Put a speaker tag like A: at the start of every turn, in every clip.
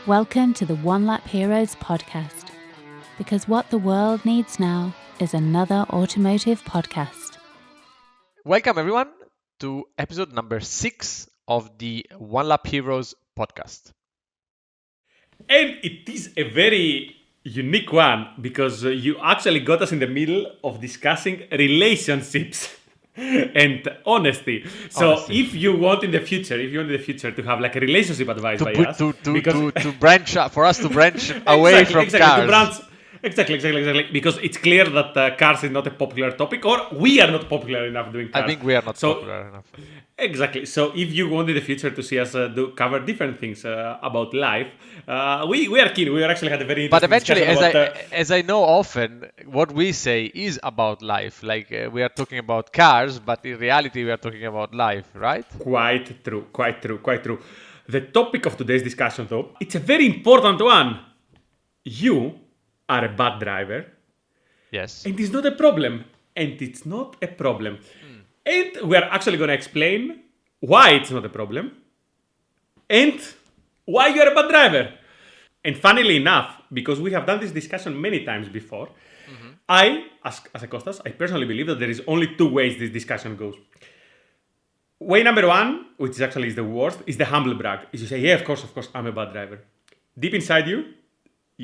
A: Welcome to the One Lap Heroes podcast, because what the world needs now is another automotive podcast.
B: Welcome everyone to episode number 6 of the One Lap Heroes podcast.
C: And it is a very unique one because you actually got us in the middle of discussing relationships and honesty. So if you want in the future, to have like a relationship advice by us,
B: to branch up, for us to branch away from cars.
C: Exactly. Because it's clear that cars is not a popular topic, or we are not popular enough doing cars.
B: I think we are not popular enough.
C: Exactly. So if you want in the future to see us cover different things about life, we are keen. We are actually had a very interesting
B: But eventually,
C: as
B: I know often, what we say is about life. Like we are talking about cars, but in reality, we are talking about life, right?
C: Quite true. The topic of today's discussion, though, it's a very important one. You are a bad driver.
B: Yes.
C: And it's not a problem. And we are actually going to explain why it's not a problem and why you are a bad driver. And funnily enough, because we have done this discussion many times before, I, as a Kostas, I personally believe that there is only two ways this discussion goes. Way number one, which is actually the worst, is the humble brag. Is you say, yeah, of course, I'm a bad driver. Deep inside you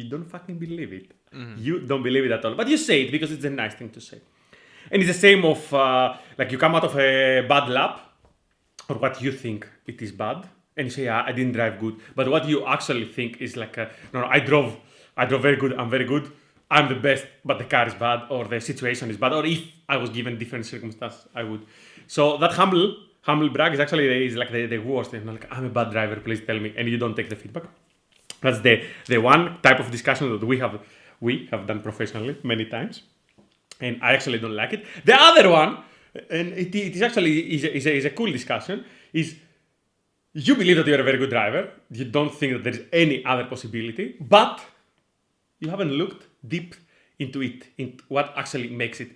C: don't fucking believe it. You don't believe it at all. But you say it because it's a nice thing to say. And it's the same of, like you come out of a bad lap, or what you think it is bad, and you say, I didn't drive good. But what you actually think is like, no, I drove very good, I'm very good, I'm the best, but the car is bad, or the situation is bad, or if I was given different circumstances, I would. So that humble brag is actually like the worst. And like, I'm a bad driver, please tell me, and you don't take the feedback. That's the one type of discussion that we have done professionally many times, and I actually don't like it. The other one, and it is actually is a cool discussion, is you believe that you're a very good driver. You don't think that there is any other possibility, but you haven't looked deep into it, in what actually makes it.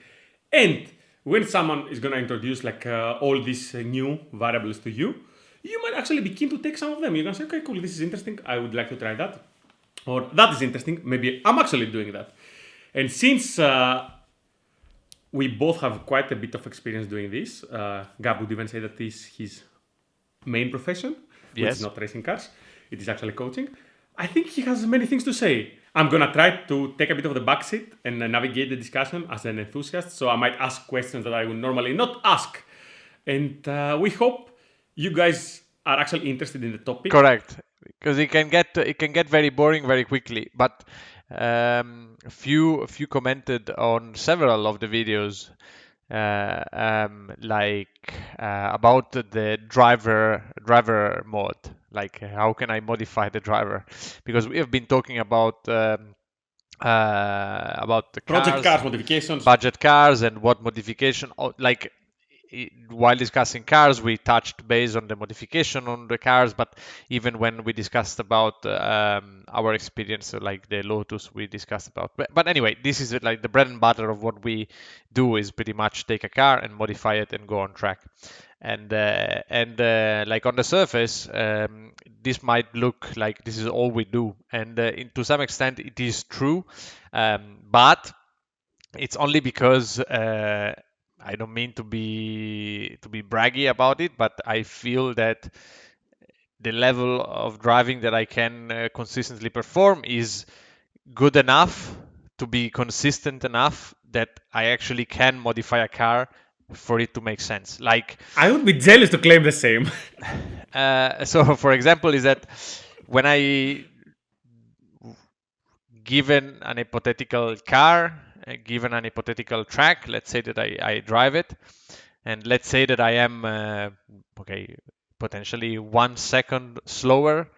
C: And when someone is going to introduce like all these new variables to you, you might actually be keen to take some of them. You're going to say, okay, cool, this is interesting. I would like to try that. Or that is interesting. Maybe I'm actually doing that. And since we both have quite a bit of experience doing this, Gab would even say that this is his main profession, which is not racing cars. It is actually coaching. I think he has many things to say. I'm going to try to take a bit of the backseat and navigate the discussion as an enthusiast. So I might ask questions that I would normally not ask. And we hope you guys are actually interested in the topic.
B: Correct, because it can get very boring very quickly. But few commented on several of the videos, about the driver mode. Like, how can I modify the driver? Because we have been talking about the
C: project cars, modifications,
B: budget cars, and what modification. Like, while discussing cars, we touched base on the modification on the cars, but even when we discussed about our experience, like the Lotus, we discussed about. But anyway, this is like the bread and butter of what we do, is pretty much take a car and modify it and go on track. And like on the surface, this might look like this is all we do, and to some extent it is true, but it's only because I don't mean to be braggy about it, but I feel that the level of driving that I can consistently perform is good enough to be consistent enough that I actually can modify a car for it to make sense. Like,
C: I would be jealous to claim the same.
B: So, for example, is that when I given an hypothetical car, given an hypothetical track, let's say that I drive it, and let's say that I am potentially 1 second slower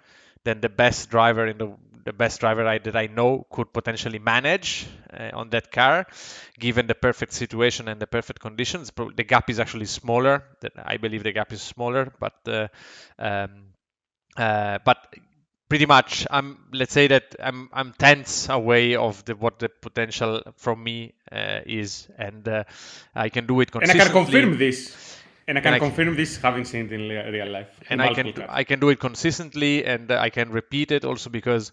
B: than the best driver that I know could potentially manage on that car, given the perfect situation and the perfect conditions. The gap is actually smaller. I believe the gap is smaller, but pretty much let's say that I'm tenths away of what the potential from me is, and I can do it consistently.
C: And I can confirm this. And I can confirm this, having seen it in real life.
B: And I can do it consistently, and I can repeat it also because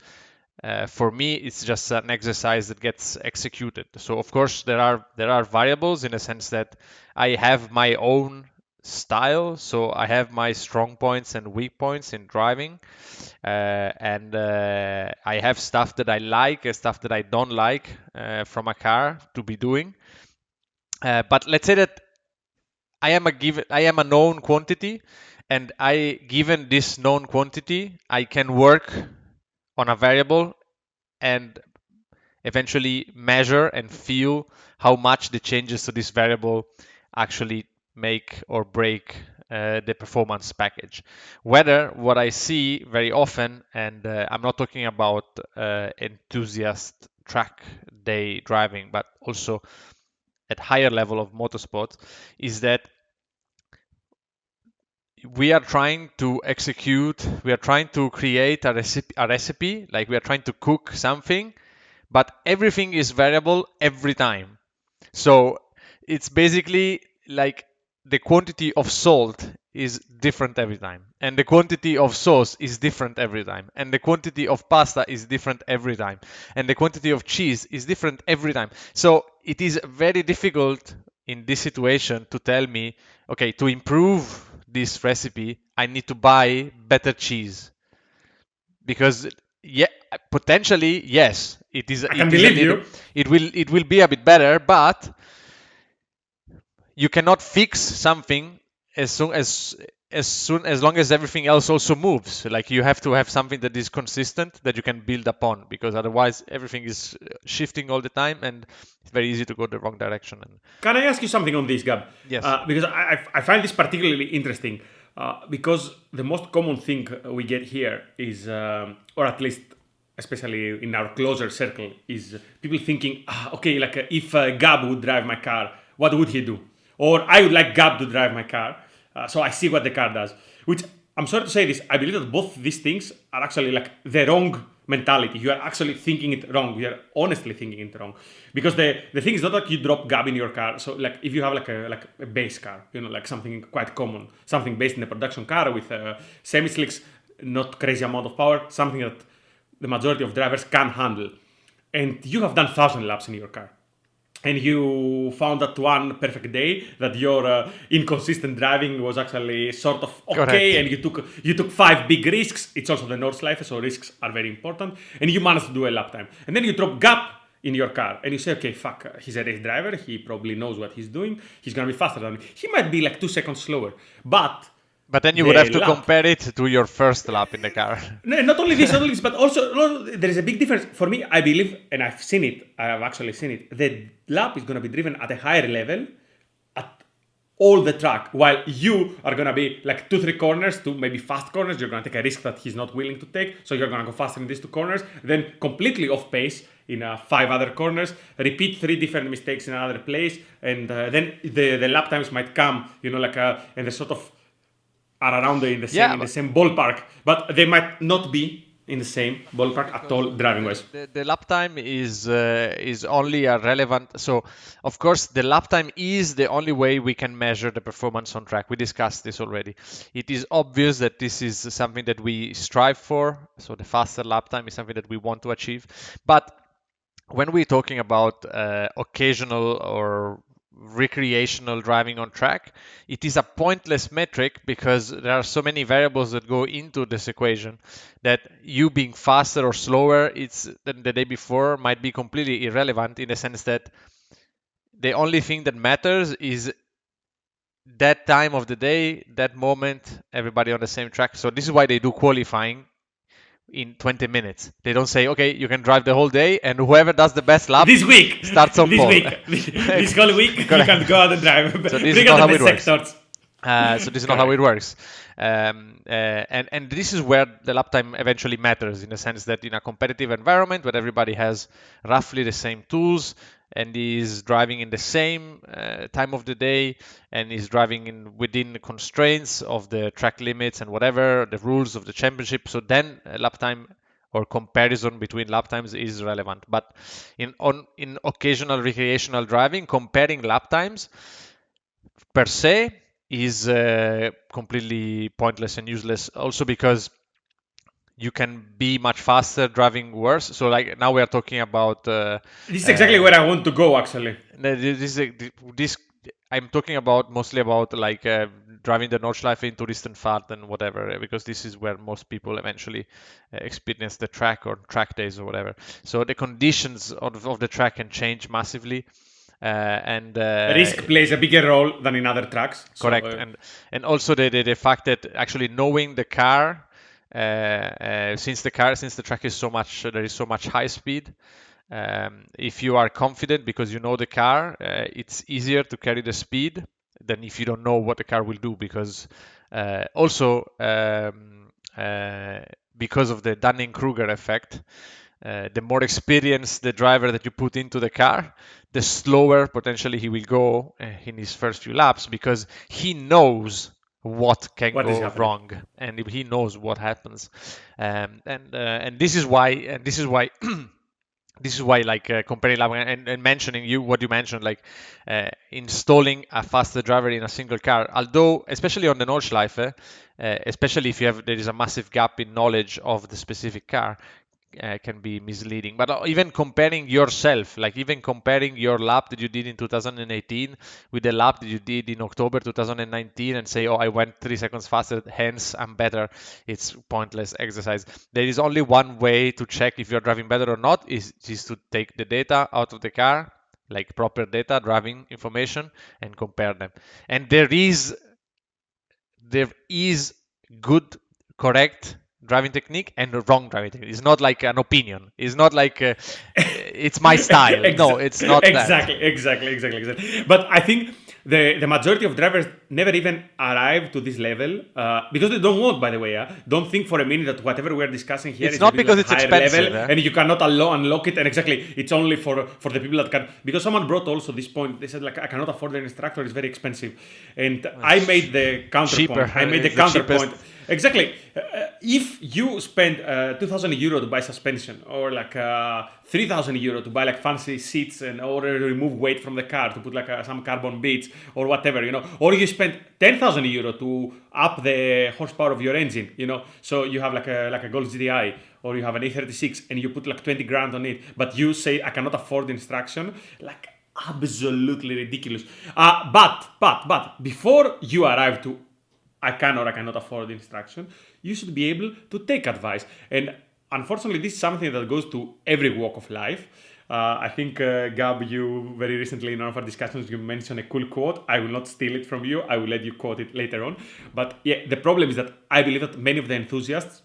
B: for me it's just an exercise that gets executed. So of course there are variables in a sense that I have my own style, so I have my strong points and weak points in driving, and I have stuff that I like and stuff that I don't like from a car to be doing. But let's say that I am a known quantity, and given this known quantity, I can work on a variable and eventually measure and feel how much the changes to this variable actually make or break the performance package. Whether what I see very often, and I'm not talking about enthusiast track day driving, but also at higher level of motorsport, is that we are trying to create a recipe, like we are trying to cook something, but everything is variable every time. So it's basically like the quantity of salt is different every time, and the quantity of sauce is different every time, and the quantity of pasta is different every time, and the quantity of cheese is different every time. So it is very difficult in this situation to tell me, okay, to improve this recipe, I need to buy better cheese. Because yeah, potentially yes, it is.
C: I can believe you.
B: It will be a bit better, but you cannot fix something as long as everything else also moves. Like you have to have something that is consistent that you can build upon, because otherwise everything is shifting all the time, and it's very easy to go the wrong direction. And
C: can I ask you something on this, Gab?
B: Yes.
C: Because I find this particularly interesting. Because the most common thing we get here is, or at least especially in our closer circle, is people thinking, okay, like if Gab would drive my car, what would he do? Or I would like Gab to drive my car, so I see what the car does. Which, I'm sorry to say this, I believe that both these things are actually like the wrong mentality. You are actually thinking it wrong. You are honestly thinking it wrong. Because the thing is not like you drop Gab in your car. So like if you have like a base car, like something quite common, something based in a production car with semi-slicks, not crazy amount of power, something that the majority of drivers can handle. And you have done 1,000 laps in your car. And you found that one perfect day that your inconsistent driving was actually sort of okay. Correct. And you took 5 big risks. It's also the Nordschleife, so risks are very important. And you managed to do a lap time. And then you drop Gap in your car, and you say, okay, fuck, he's a race driver. He probably knows what he's doing. He's gonna be faster than me. He might be like 2 seconds slower, but
B: then you would have to compare it to your first lap in the car.
C: No, not only this, but also there is a big difference. For me, I believe, and I've seen it, I have actually seen it, the lap is going to be driven at a higher level at all the track, while you are going to be like 2-3 corners, 2 maybe fast corners. You're going to take a risk that he's not willing to take, so you're going to go faster in these 2 corners, then completely off pace in 5 other corners, repeat 3 different mistakes in another place, and then the lap times might come, and the sort of are around in the same ballpark, but they might not be in the same ballpark at all driving wise.
B: The lap time is only a relevant. So of course the lap time is the only way we can measure the performance on track. We discussed this already. It is obvious that this is something that we strive for. So the faster lap time is something that we want to achieve. But when we're talking about occasional or recreational driving on track, it is a pointless metric because there are so many variables that go into this equation that you being faster or slower than the day before might be completely irrelevant, in the sense that the only thing that matters is that time of the day, that moment, everybody on the same track. So this is why they do qualifying in 20 minutes. They don't say, okay, you can drive the whole day, and whoever does the best lap
C: this week
B: starts on pole.
C: This whole week you can go out and drive.
B: So this is not how it works. So this is not how it works. And this is where the lap time eventually matters, in the sense that in a competitive environment where everybody has roughly the same tools and is driving in the same time of the day and is driving within the constraints of the track limits and whatever the rules of the championship, so then lap time or comparison between lap times is relevant. But in occasional recreational driving, comparing lap times per se is completely pointless and useless. Also because you can be much faster driving worse. So like now we are talking about
C: This is exactly where I want to go, actually.
B: this I'm talking about mostly about like driving the Nordschleife in Touristenfahrt and whatever, because this is where most people eventually experience the track or track days or whatever. So the conditions of the track can change massively. And
C: Risk plays a bigger role than in other tracks.
B: correct.
C: So,
B: And also the fact that actually knowing the car, since the track is so much, there is so much high speed. If you are confident because you know the car, it's easier to carry the speed than if you don't know what the car will do. Because also because of the Dunning-Kruger effect, the more experienced the driver that you put into the car, the slower potentially he will go in his first few laps, because he knows what can
C: What is
B: go
C: happening?
B: wrong and he knows what happens. And this is why this is why like comparing lap and mentioning what you mentioned, like installing a faster driver in a single car, although especially on the Nordschleife, especially if there is a massive gap in knowledge of the specific car, can be misleading. But even comparing yourself, like even comparing your lap that you did in 2018 with the lap that you did in October 2019 and say, oh, I went 3 seconds faster, hence I'm better, it's pointless exercise. There is only one way to check if you're driving better or not, is to take the data out of the car, like proper data, driving information, and compare them. And there is good, correct driving technique and wrong driving technique. It's not like an opinion. It's not like it's my style. No, it's not
C: exactly,
B: that.
C: exactly. But I think the majority of drivers never even arrive to this level because they don't want, by the way. Don't think for a minute that whatever we're discussing here
B: It's
C: is
B: not
C: a bit
B: because
C: like
B: it's
C: higher
B: expensive,
C: level and you cannot unlock it. And exactly, it's only for the people that can. Because someone brought also this point. They said, like, I cannot afford an instructor. It's very expensive. And I made the counterpoint.
B: Cheaper.
C: I made the
B: It's the
C: counterpoint.
B: cheapest.
C: Exactly. If you spend 2,000 euro to buy suspension, or like 3,000 euro to buy like fancy seats and or remove weight from the car to put like some carbon beads or whatever, or you spend 10,000 euro to up the horsepower of your engine, so you have like a Golf GTI or you have an A36 and you put like 20 grand on it, but you say I cannot afford the instruction, like absolutely ridiculous. But before you arrive to I can or I cannot afford the instruction, you should be able to take advice. And unfortunately, this is something that goes to every walk of life. I think, Gab, you very recently in one of our discussions, you mentioned a cool quote. I will not steal it from you. I will let you quote it later on. But yeah, the problem is that I believe that many of the enthusiasts,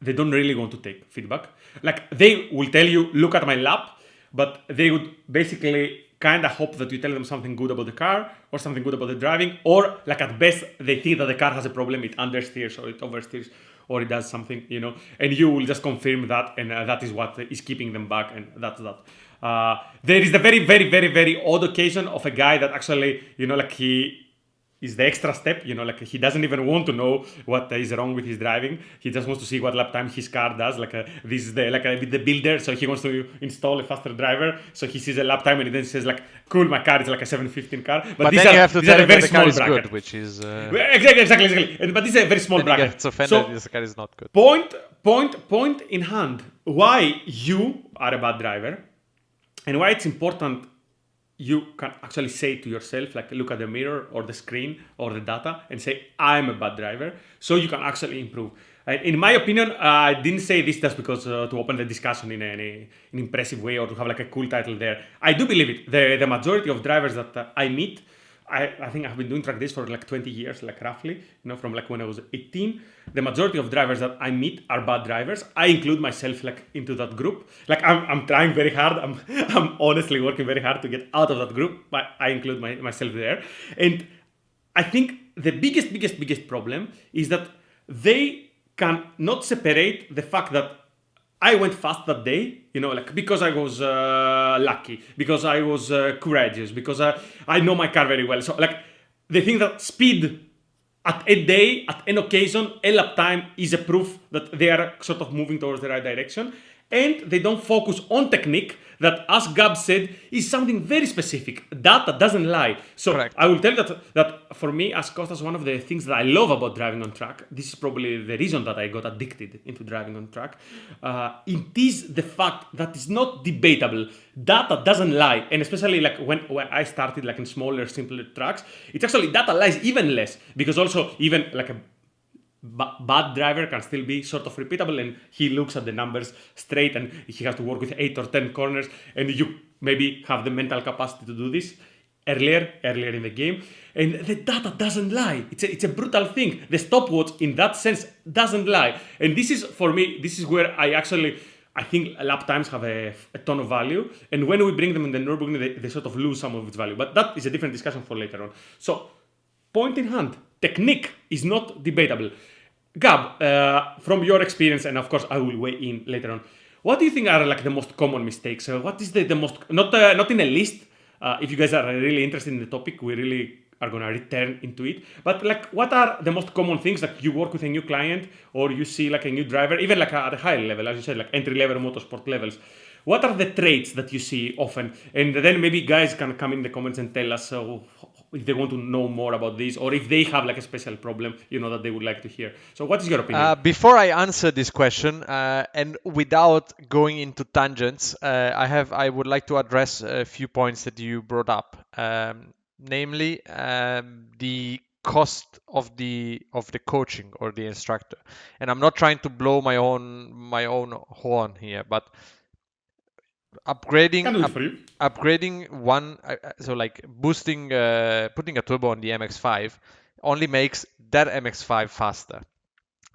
C: they don't really want to take feedback. Like, they will tell you, look at my lap, but they would basically kind of hope that you tell them something good about the car or something good about the driving, or like at best they think that the car has a problem, it understeers or it oversteers or it does something, and you will just confirm that, and that is what is keeping them back, and that's that. There is the very, very, very, very odd occasion of a guy that actually, like he is the extra step, like he doesn't even want to know what is wrong with his driving. He just wants to see what lap time his car does. Like this is with the builder, so he wants to install a faster driver. So he sees a lap time and he then says like, "Cool, my car is like a 715 car."
B: But then you have to tell him that the car is good, which is
C: exactly. But this is a very small bracket.
B: He gets offended if the car is not good.
C: Point in hand. Why you are a bad driver, and why it's important. You can actually say to yourself, like, look at the mirror or the screen or the data and say, I'm a bad driver, so you can actually improve. In my opinion, I didn't say this just because to open the discussion in an impressive way or to have like a cool title there. I do believe it. The majority of drivers that I meet, I think I've been doing track days for like 20 years, like roughly, from like when I was 18. The majority of drivers that I meet are bad drivers. I include myself like into that group. Like I'm trying very hard. I'm honestly working very hard to get out of that group, but I include myself there. And I think the biggest problem is that they can not separate the fact that I went fast that day, like because I was lucky, because I was courageous, because I know my car very well. So like they think that speed at a day, at an occasion, a lap time is a proof that they are sort of moving towards the right direction. and they don't focus on technique that, as Gab said, is something very specific. Data doesn't lie. So
B: Correct.
C: I will tell you that for me, as Kostas, one of the things that I love about driving on track, this is probably the reason that I got addicted into driving on track, it is the fact that it's not debatable. Data doesn't lie. And especially like when I started like in smaller, simpler tracks, it's actually data lies even less, because also even like a bad driver can still be sort of repeatable, and he looks at the numbers straight, and he has to work with 8 or 10 corners, and you maybe have the mental capacity to do this earlier in the game. And the data doesn't lie. It's a brutal thing. The stopwatch in that sense doesn't lie. And this is, for me, this is where I think lap times have a ton of value, and when we bring them in the Nürburgring, they sort of lose some of its value. But that is a different discussion for later on. So, point in hand, technique is not debatable. Gab, from your experience, and of course I will weigh in later on, what do you think are like the most common mistakes? What is the most, not in a list, if you guys are really interested in the topic, we really are going to return into it. But like, what are the most common things that you work with a new client, or you see like a new driver, even like at a higher level, as you said, like entry-level motorsport levels? What are the traits that you see often? And then maybe guys can come in the comments and tell us if they want to know more about this, or if they have like a special problem, that they would like to hear. So what is your opinion?
B: Before I answer this question, and without going into tangents, I would like to address a few points that you brought up, namely the cost of the coaching or the instructor. And I'm not trying to blow my own horn here, but upgrading one, so like boosting, putting a turbo on the MX-5 only makes that MX-5 faster,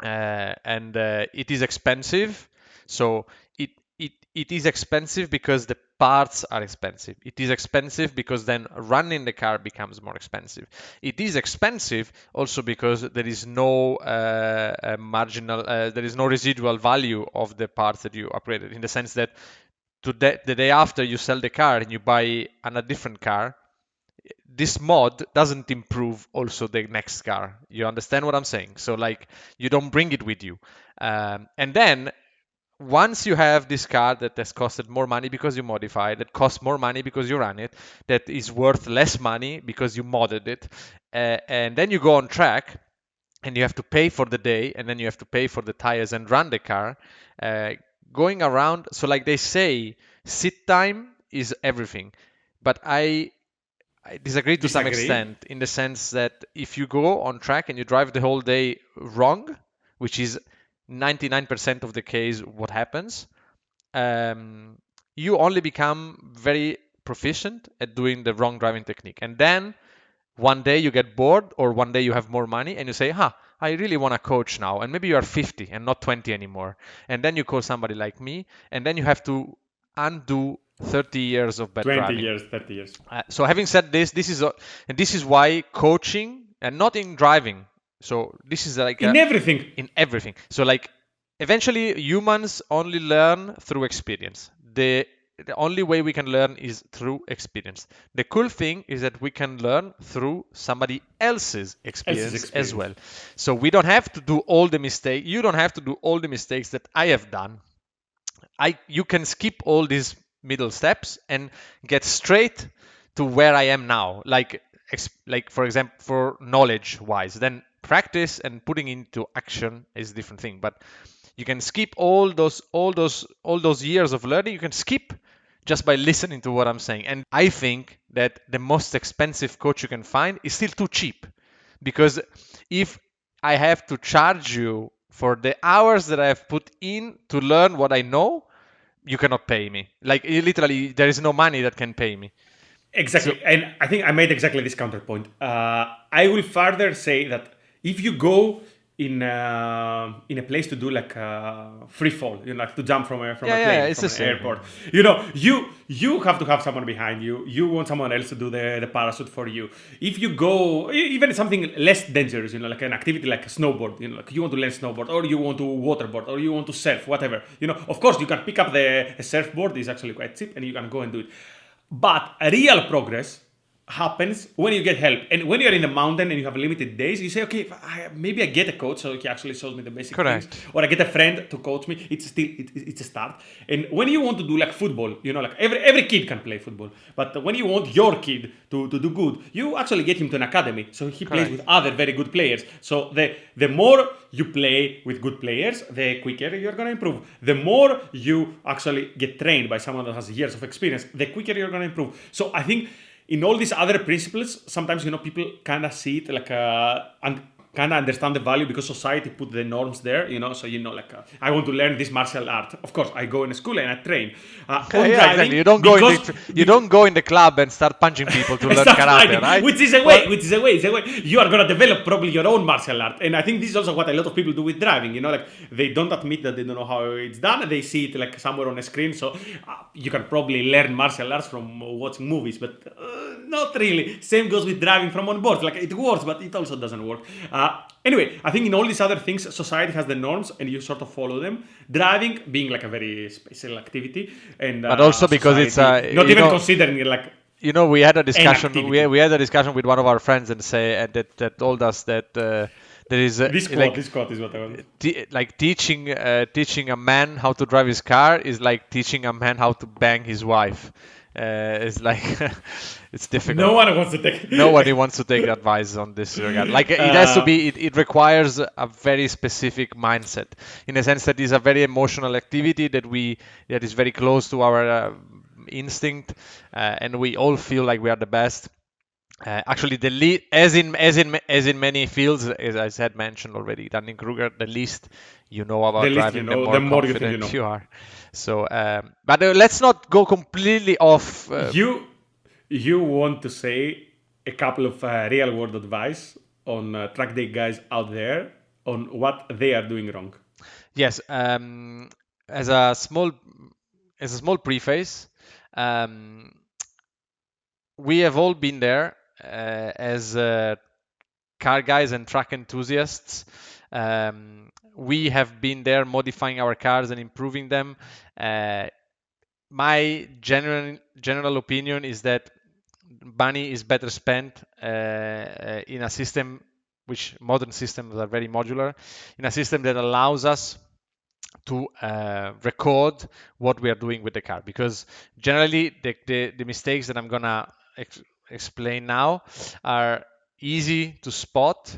B: and it is expensive. So it is expensive because the parts are expensive. It is expensive because then running the car becomes more expensive. It is expensive also because there is no there is no residual value of the parts that you upgraded, in the sense that the day after you sell the car and you buy a different car, this mod doesn't improve also the next car. You understand what I'm saying? So like, you don't bring it with you. And then once you have this car that has costed more money because you modified, that costs more money because you ran it, that is worth less money because you modded it, and then you go on track and you have to pay for the day, and then you have to pay for the tires and run the car, going around. So like they say, sit time is everything. But I disagree to some extent, in the sense that if you go on track and you drive the whole day wrong, which is 99% of the case what happens, you only become very proficient at doing the wrong driving technique. And then one day you get bored, or one day you have more money and you say, I really want to coach now. And maybe you are 50 and not 20 anymore. And then you call somebody like me, and then you have to undo 30 years of bad driving.
C: 30 years.
B: So having said this, this is why coaching, and not in driving. So this is like
C: in everything.
B: In everything. So like, eventually humans only learn through experience. The only way we can learn is through experience. The cool thing is that we can learn through somebody else's experience as well. So we don't have to do all the mistakes. You don't have to do all the mistakes that I have done. You can skip all these middle steps and get straight to where I am now. Like for example, for knowledge wise, then practice and putting into action is a different thing. But you can skip all those years of learning. You can skip just by listening to what I'm saying. And I think that the most expensive coach you can find is still too cheap, because if I have to charge you for the hours that I have put in to learn what I know, you cannot pay me. Like, literally, there is no money that can pay me.
C: Exactly. And I think I made exactly this counterpoint. I will further say that if you go in a place to do like free fall, like to jump from a plane, from an airport, you have to have someone behind you. You want someone else to do the parachute for you. If you go even something less dangerous, like an activity like a snowboard, like you want to learn snowboard, or you want to waterboard, or you want to surf, whatever, of course you can pick up a surfboard. Is actually quite cheap, and you can go and do it. But real progress happens when you get help. And when you're in the mountain and you have limited days, you say, okay, maybe I get a coach so he actually shows me the basic
B: Correct.
C: things, or I get a friend to coach me. It's still it's a start. And when you want to do like football, like every kid can play football, but when you want your kid to do good, you actually get him to an academy so he plays with other very good players. So the more you play with good players, the quicker you're going to improve. The more you actually get trained by someone that has years of experience, the quicker you're going to improve. So I think in all these other principles, sometimes people kind of see it like and kind of understand the value because society put the norms there. So I want to learn this martial art. Of course, I go in a school and I train.
B: Exactly. You don't go in the club and start punching people to learn karate, right?
C: Which is a way. It's a way. You are gonna develop probably your own martial art, and I think this is also what a lot of people do with driving. Like they don't admit that they don't know how it's done. They see it like somewhere on a screen. So you can probably learn martial arts from watching movies, but not really. Same goes with driving from on board. Like it works, but it also doesn't work. Anyway, I think in all these other things, society has the norms and you sort of follow them. Driving being like a very special activity, and
B: but also because it's
C: not even considering it like.
B: We had a discussion. We had a discussion with one of our friends and that told us that there is
C: this quote is what I want.
B: Like teaching a man how to drive his car is like teaching a man how to bang his wife. It's like it's difficult. Nobody wants to take advice on this regard. Like it has to be. It requires a very specific mindset, in a sense that it's a very emotional activity that is very close to our instinct, and we all feel like we are the best. Actually, the least, as in many fields, as I said, mentioned already, Dunning-Kruger, the least you know about driving, the more confident you are. So, but let's not go completely off.
C: You want to say a couple of real world advice on track day guys out there on what they are doing wrong?
B: Yes. As a small preface, we have all been there as car guys and track enthusiasts. We have been there modifying our cars and improving them. My general opinion is that money is better spent in a system, which modern systems are very modular, in a system that allows us to record what we are doing with the car, because generally the mistakes that I'm gonna explain now are easy to spot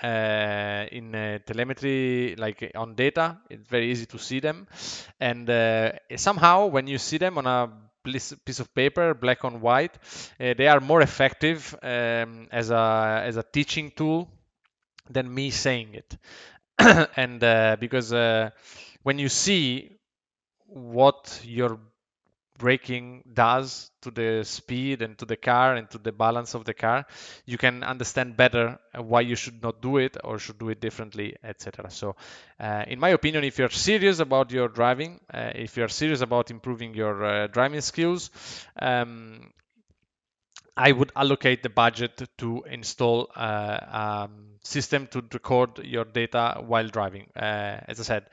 B: in telemetry, like on data. It's very easy to see them, and somehow when you see them on a piece of paper, black on white, they are more effective as a teaching tool than me saying it. And because when you see what your braking does to the speed and to the car and to the balance of the car, you can understand better why you should not do it or should do it differently, etc. So in my opinion, if you're serious about your driving, if you're serious about improving your driving skills, I would allocate the budget to install a system to record your data while driving. As I said,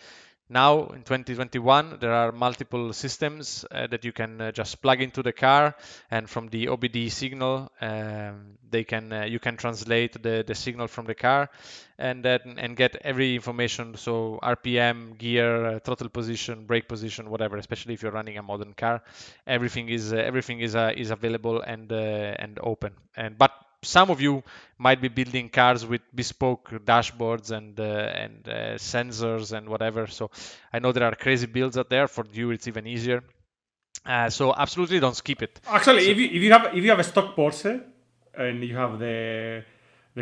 B: now in 2021, there are multiple systems that you can just plug into the car, and from the OBD signal, you can translate the signal from the car, and get every information. So RPM, gear, throttle position, brake position, whatever. Especially if you're running a modern car, everything is available and open. But some of you might be building cars with bespoke dashboards and sensors and whatever. So I know there are crazy builds out there. For you, it's even easier. So absolutely don't skip it.
C: Actually, if you have a stock Porsche and you have the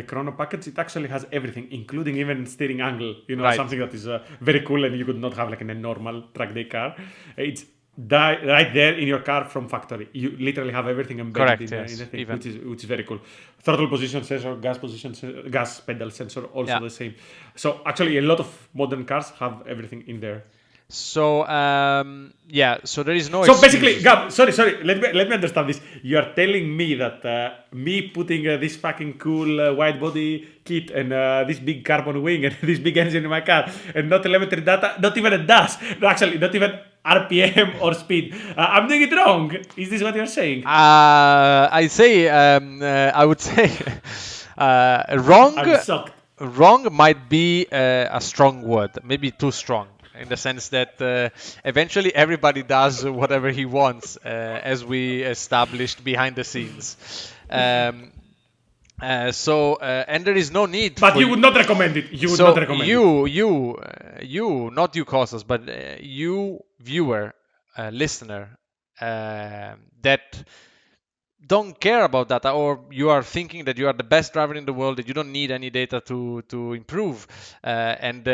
C: chrono package, it actually has everything, including even steering angle.
B: Right.
C: Something that is very cool and you could not have like in a normal track day car. It's right there in your car from factory. You literally have everything embedded in the thing, which is very cool. Throttle position sensor, gas pedal sensor, also the same. So actually, a lot of modern cars have everything in there.
B: So so there is no.
C: So basically, Gab, sorry, let me understand this. You are telling me that me putting this fucking cool wide body kit and this big carbon wing and this big engine in my car and not telemetry data, not even a dash. Actually, not even RPM or speed. I'm doing it wrong. Is this what you're saying?
B: I say, I would say, wrong.
C: I'm shocked.
B: Wrong might be a strong word, maybe too strong, in the sense that eventually everybody does whatever he wants, as we established behind the scenes. And there is no need
C: But
B: for
C: you would not recommend it. You would
B: so
C: not recommend it.
B: you, not you, Kostas, but you, viewer, listener, that don't care about data, or you are thinking that you are the best driver in the world, that you don't need any data to improve, and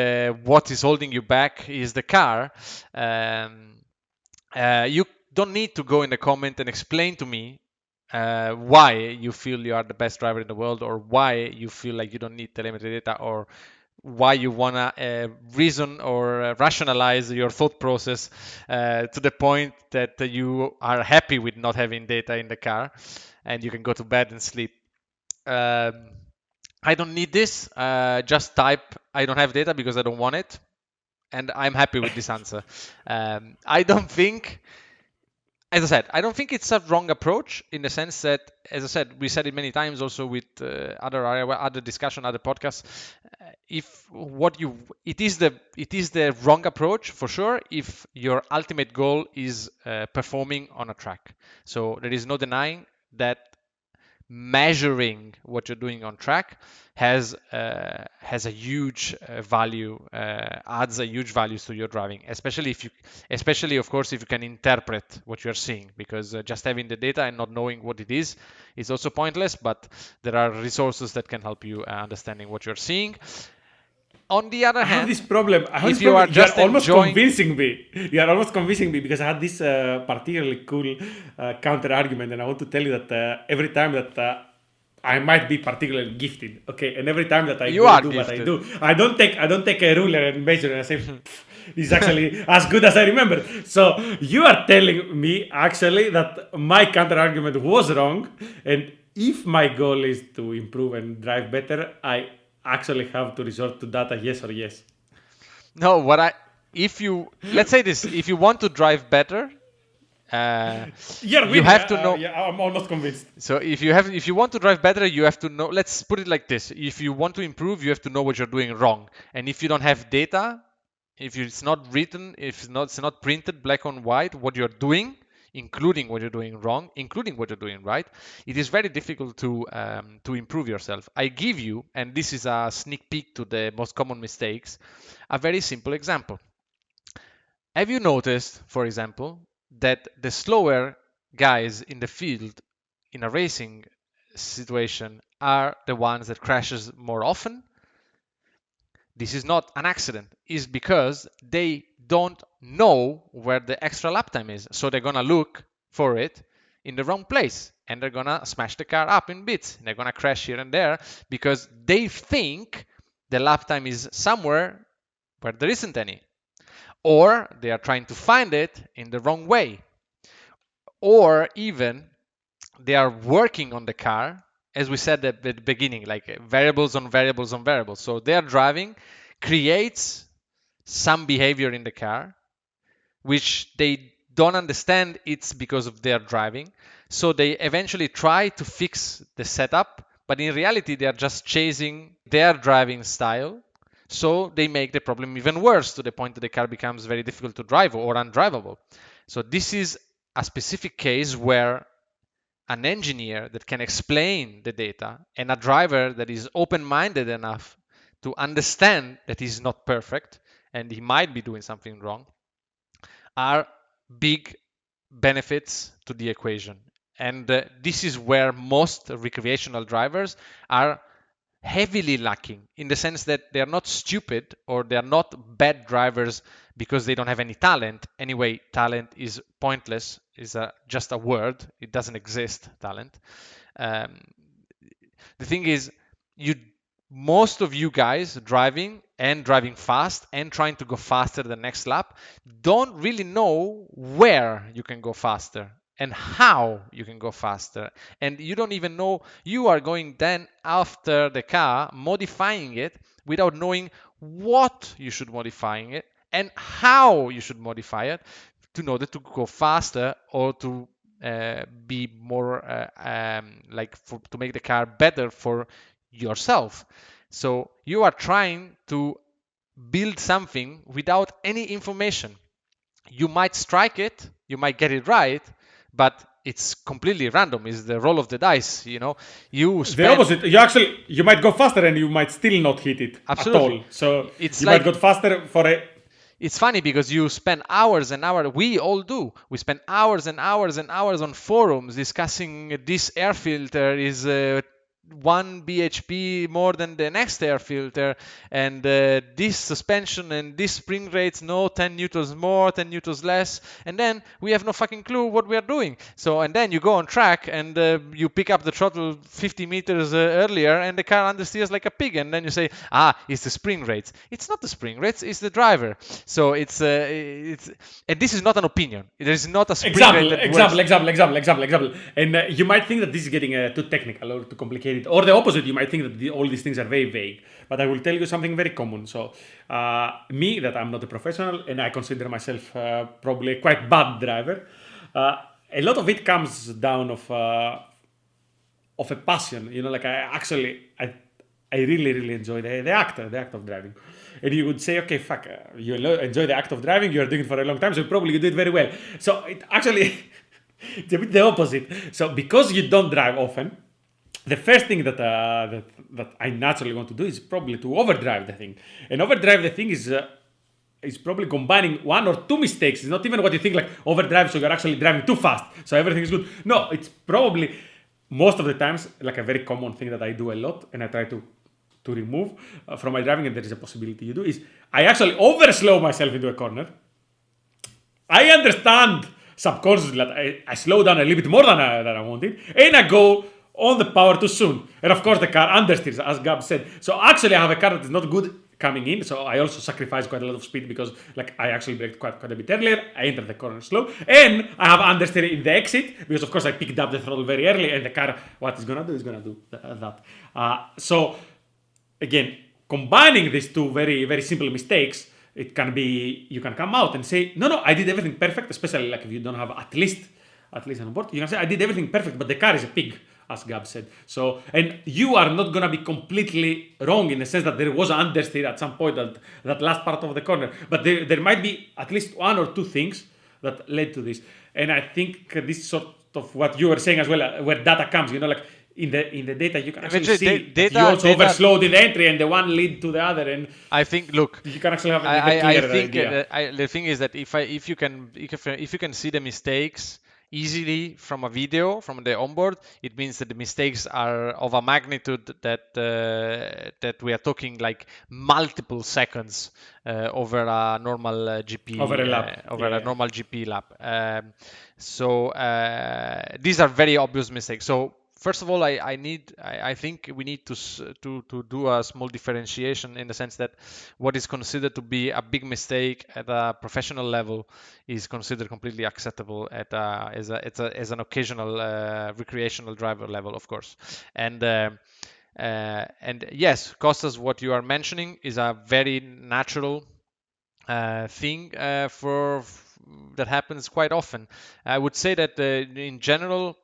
B: what is holding you back is the car. You don't need to go in the comment and explain to me why you feel you are the best driver in the world, or why you feel like you don't need telemetry data, or why you wanna reason or rationalize your thought process to the point that you are happy with not having data in the car and you can go to bed and sleep. I don't need this. Just type I don't have data because I don't want it, and I'm happy with this answer. I don't think, as I said, I don't think it's a wrong approach, in the sense that, as I said, we said it many times also with other discussion, other podcasts. It is the wrong approach for sure if your ultimate goal is performing on a track. So there is no denying that measuring what you're doing on track has a huge value, adds a huge value to your driving, especially of course if you can interpret what you're seeing, because just having the data and not knowing what it is also pointless. But there are resources that can help you understanding what you're seing. On the other
C: I have
B: hand,
C: this problem. I have
B: if
C: this
B: you are
C: problem. You are
B: just
C: almost
B: enjoying,
C: convincing me. You are almost convincing me because I had this particularly cool counter argument, and I want to tell you that every time that I might be particularly gifted, okay, and every time that I
B: you
C: go
B: are
C: do what I
B: gifted.
C: do, I don't take a ruler and measure and I say. This is actually as good as I remember. So you are telling me actually that my counter argument was wrong, and if my goal is to improve and drive better, I actually have to resort to data, yes or yes.
B: No, if you, let's say this, if you want to drive better,
C: You're
B: you
C: winning.
B: have to know.
C: Yeah, I'm almost convinced.
B: So if you want to drive better, you have to know. Let's put it like this: if you want to improve, you have to know what you're doing wrong. And if you don't have data, it's not written, if it's not printed black on white, what you're doing, including what you're doing wrong, including what you're doing right, it is very difficult to improve yourself. I give you, and this is a sneak peek to the most common mistakes, a very simple example. Have you noticed, for example, that the slower guys in the field in a racing situation are the ones that crashes more often? This is not an accident. It's because they don't know where the extra lap time is. So they're gonna look for it in the wrong place and they're gonna smash the car up in bits. They're gonna crash here and there because they think the lap time is somewhere where there isn't any. Or they are trying to find it in the wrong way. Or even they are working on the car, as we said at the beginning, like variables on variables on variables. So their driving creates some behavior in the car which they don't understand it's because of their driving. So they eventually try to fix the setup, but in reality they are just chasing their driving style. So they make the problem even worse, to the point that the car becomes very difficult to drive or undrivable. So this is a specific case where an engineer that can explain the data and a driver that is open-minded enough to understand that he's not perfect and he might be doing something wrong are big benefits to the equation. And this is where most recreational drivers are heavily lacking, in the sense that they are not stupid or they are not bad drivers because they don't have any talent. Anyway, talent is pointless, is just a word. It doesn't exist, talent. Um, the thing is, you most of you guys driving fast and trying to go faster the next lap don't really know where you can go faster and how you can go faster, and you don't even know you are going then after the car modifying it without knowing what you should modifying it and how you should modify it, in order to go faster or to be more to make the car better for yourself. So you are trying to build something without any information. You might strike it, you might get it right, but it's completely random. It's the roll of the dice. You
C: The
B: spend
C: opposite. You might go faster and you might still not hit it at all. So
B: It's
C: you
B: like-
C: might go faster for a.
B: It's funny because you spend hours and hours. We all do. We spend hours and hours and hours on forums discussing this air filter is 1 bhp more than the next air filter, and this suspension and this spring rates, no, 10 newtons more, 10 newtons less, and then we have no fucking clue what we are doing. So, and then you go on track and you pick up the throttle 50 meters earlier and the car understeers like a pig, and then you say, it's the spring rates. It's not the spring rates, it's the driver. So it's and this is not an opinion. There is not a spring rate that
C: Example. And you might think that this is getting too technical or too complicated, or the opposite. You might think that all these things are very vague. But I will tell you something very common. So, me, that I'm not a professional, and I consider myself probably a quite bad driver. A lot of it comes down of a passion. Like I really enjoy the act of driving. And you would say, okay, fuck, you enjoy the act of driving, you're doing it for a long time, so probably you do it very well. So it actually, it's a bit the opposite. So because you don't drive often, the first thing that I naturally want to do is probably to overdrive the thing. And overdrive the thing is probably combining one or two mistakes. It's not even what you think, like overdrive, so you're actually driving too fast, so everything is good. No, it's probably most of the times like a very common thing that I do a lot, and I try to remove from my driving, and there is a possibility you do, is I actually overslow myself into a corner. I understand subconsciously that I slow down a little bit more than I wanted, and I go on the power too soon. And of course the car understeers, as Gab said. So actually I have a car that is not good coming in, so I also sacrifice quite a lot of speed because like I actually braked quite a bit earlier. I entered the corner slow, and I have understeer in the exit because of course I picked up the throttle very early, and the car, what it's gonna do is gonna do that. So again, combining these two very, very simple mistakes, it can be, you can come out and say, no, I did everything perfect, especially like if you don't have at least on board. You can say, I did everything perfect, but the car is a pig, as Gab said. So, and you are not going to be completely wrong in the sense that there was an understeer at some point, that last part of the corner. But there might be at least one or two things that led to this. And I think this sort of what you were saying as well, where data comes, like, in the data, you can actually see that you also overslowed in the entry, and the one lead to the other. And
B: I think, look,
C: you can actually have
B: I think the thing is that if you can see the mistakes easily from a video, from the onboard, it means that the mistakes are of a magnitude that we are talking like multiple seconds over a normal GP
C: over a lap,
B: a normal GP lap. So these are very obvious mistakes. So first of all, I think we need to do a small differentiation in the sense that what is considered to be a big mistake at a professional level is considered completely acceptable as an occasional recreational driver level, of course. And yes, Kostas, what you are mentioning is a very natural thing that happens quite often. I would say that in general,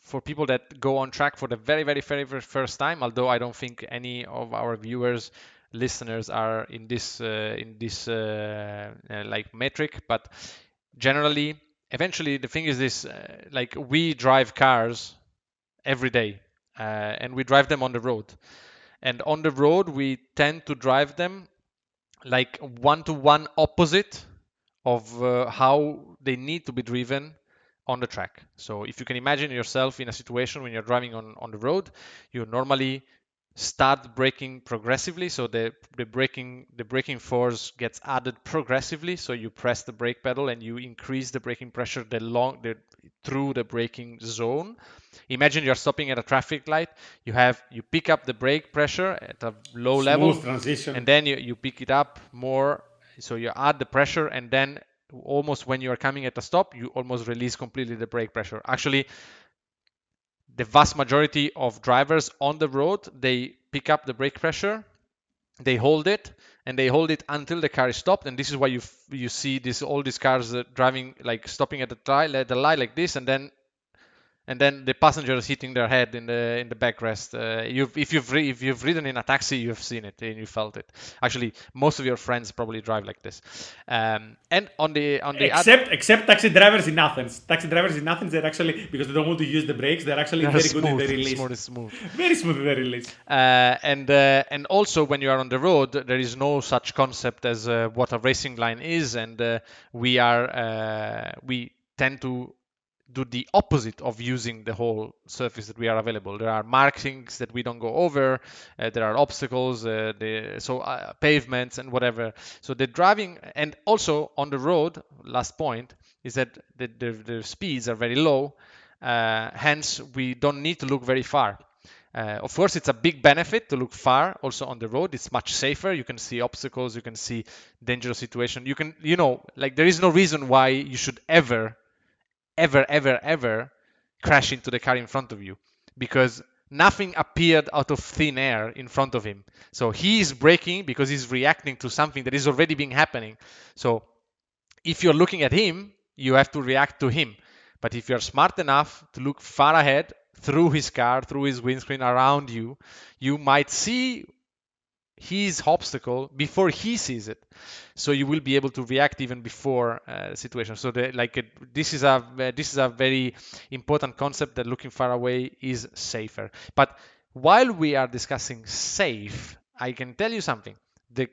B: for people that go on track for the very, very, very, very first time, although I don't think any of our viewers, listeners are in this like metric, but generally, eventually, the thing is this: like we drive cars every day, and we drive them on the road, and on the road we tend to drive them like one-to-one opposite of how they need to be driven on the track. So if you can imagine yourself in a situation when you're driving on the road, you normally start braking progressively, so the braking force gets added progressively, so you press the brake pedal and you increase the braking pressure through the braking zone. Imagine you're stopping at a traffic light, you pick up the brake pressure at a low level
C: transition,
B: and then you pick it up more, so you add the pressure, and then almost when you are coming at a stop, you almost release completely the brake pressure. Actually, the vast majority of drivers on the road, they pick up the brake pressure, they hold it, and they hold it until the car is stopped. And this is why you see all these cars driving, like stopping at the light like this, and then the passenger is hitting their head in the backrest. If you've ridden in a taxi, you've seen it and you felt it. Actually, most of your friends probably drive like this. And on the
C: except taxi drivers in Athens. Taxi drivers in Athens, they're actually, because they don't want to use the brakes, they're actually very good in the release.
B: Smooth.
C: Very smooth in the release.
B: And also when you are on the road, there is no such concept as what a racing line is, and we tend to do the opposite of using the whole surface that we are available. There are markings that we don't go over. There are obstacles, pavements and whatever. So the driving, and also on the road, last point, is that the speeds are very low. Hence, we don't need to look very far. Of course, it's a big benefit to look far also on the road. It's much safer. You can see obstacles. You can see dangerous situations. There is no reason why you should ever crash into the car in front of you, because nothing appeared out of thin air in front of him. So he is braking because he's reacting to something that is already been happening. So if you're looking at him, you have to react to him. But if you're smart enough to look far ahead, through his car, through his windscreen, around you, you might see his obstacle before he sees it, so you will be able to react even before the situation. So this is a very important concept, that looking far away is safer. But while we are discussing safe, I can tell you something. The